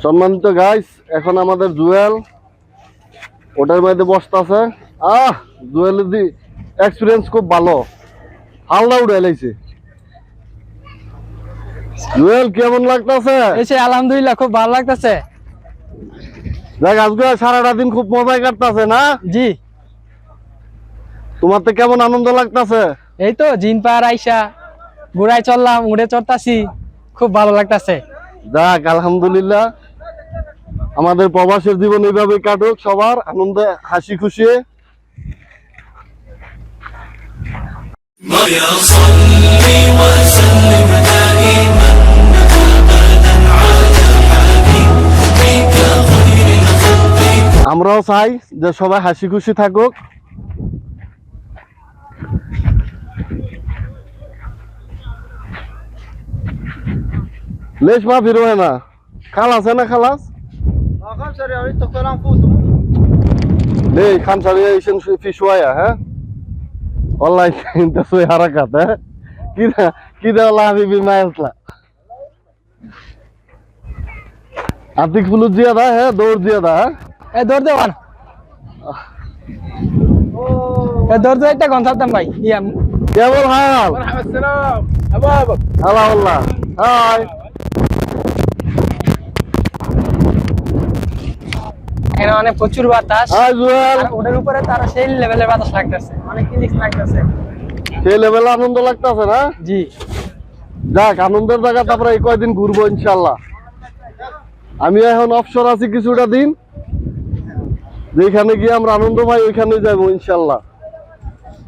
সম্মানিত গাইস, এখন আমাদের জুয়েল ওটার মধ্যে বসতেছে। জুয়েলের দি এক্সপিরিয়েন্স খুব ভালো, হালদা উড়ে এলাইছে। জুয়েল কেমন লাগতেছে? এসে আলহামদুলিল্লাহ খুব ভালো লাগতেছে। দেখ আজকে সারাটা দিন খুব মজাই কাটতেছে না? জি। তোমার তো কেমন আনন্দ লাগতেছে? এই তো জিন পাহাড় আইসা ঘুরাই চললাম, উড়ে চড়তাছি, খুব ভালো লাগতেছে। যাক আলহামদুলিল্লাহ, আমাদের প্রবাসের জীবন এইভাবে কাটুক, সবার আনন্দে হাসি খুশি। আমরাও চাই যে সবাই হাসি খুশি থাকুক। লেশ মা ফিরবে না, খালাস है ना খালাস नहीं खान सारी ऐसे फिश हुआ है والله انت سوي حركات كده كده والله حبيبي ما يطلع اعطيك فلوس زياده है دور زياده है এ দৌড় দে ওয়ান, এ দৌড় দে একটা গন্থাতাম ভাই। কেমন হাল? আসসালাম আবাব। হ্যালো আল্লাহ, হাই। এখানে অনেক প্রচুর বাতাস। হাই জুয়েল। আর ওটার উপরে তার সেই লেভেলের বাতাস লাগতেছে, অনেক রিল্যাক্স লাগতেছে। সেই লেভেলে আনন্দ লাগতেছে না? জি। যাক আনন্দের জায়গা, তারপরে এই কয়দিন ঘুরবো ইনশাল্লাহ। আমি এখন অবসর আছি কিছুটা দিন, যেখানে গিয়ে আমরা আনন্দ পাই ওইখানে যাবো ইনশাল্লাহ।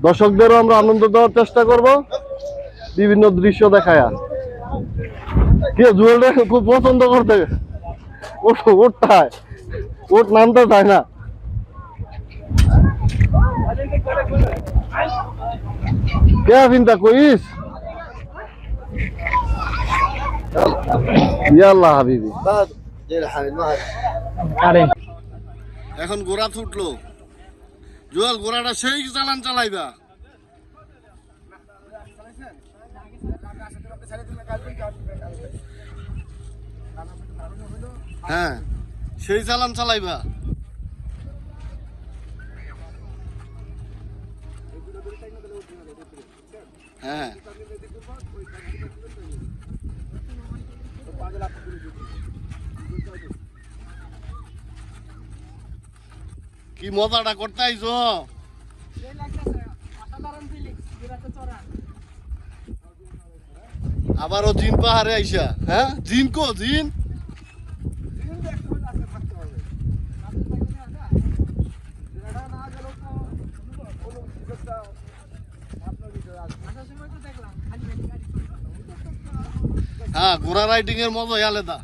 দর্শকদেরও আমরা আনন্দ দেওয়ার চেষ্টা করব, বিভিন্ন দৃশ্য দেখায়। কি জুয়েলটা খুব পছন্দ করতে, উঠটায় উঠ নামতে চায় না। কে চিন্তা করিস? ইয়াল্লাহ হাবিবি। এখন ঘোড়া ছুটলো, জুয়েল ঘোড়াটা সেই চালান চালাইবা। হ্যাঁ সেই চালান চালাইবা। হ্যাঁ কি মজাটা করতে আইছো? আবারও জিন পাহাড়ে আইসা। হ্যাঁ জিন কো জিন হ্যাঁ ঘোড়া রাইডিং এর মজাই আলাদা।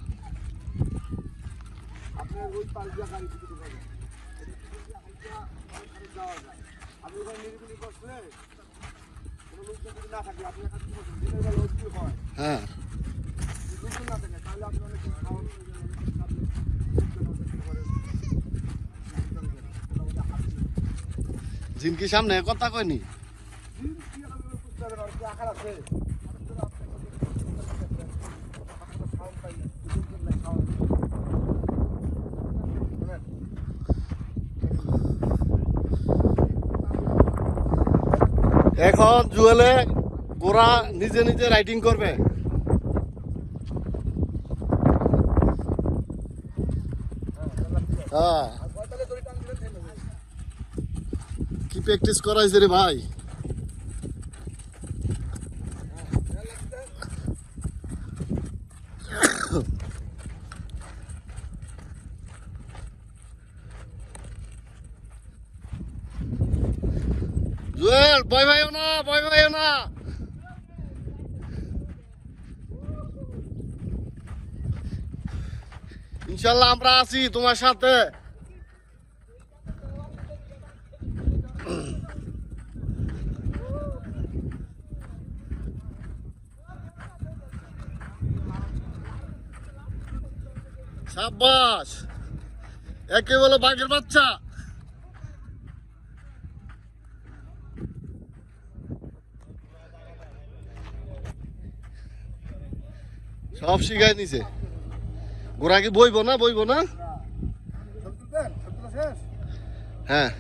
হ্যাঁ জিনকি সামনে কথা কয়নি। এখন জুয়েলে ঘোড়া নিজে নিজে রাইডিং করবে। হ্যাঁ কি প্র্যাকটিস করাইছে রে ভাই? জুয়েল ভয় পাইও না, ভয় পাইও না। ইনশাল্লাহ আমরা আছি তোমার সাথে। সাব্বাস, একে বলে বাঘের বাচ্চা। সব শিখাই নিছে। ঘোড়া কি বইব না? হ্যাঁ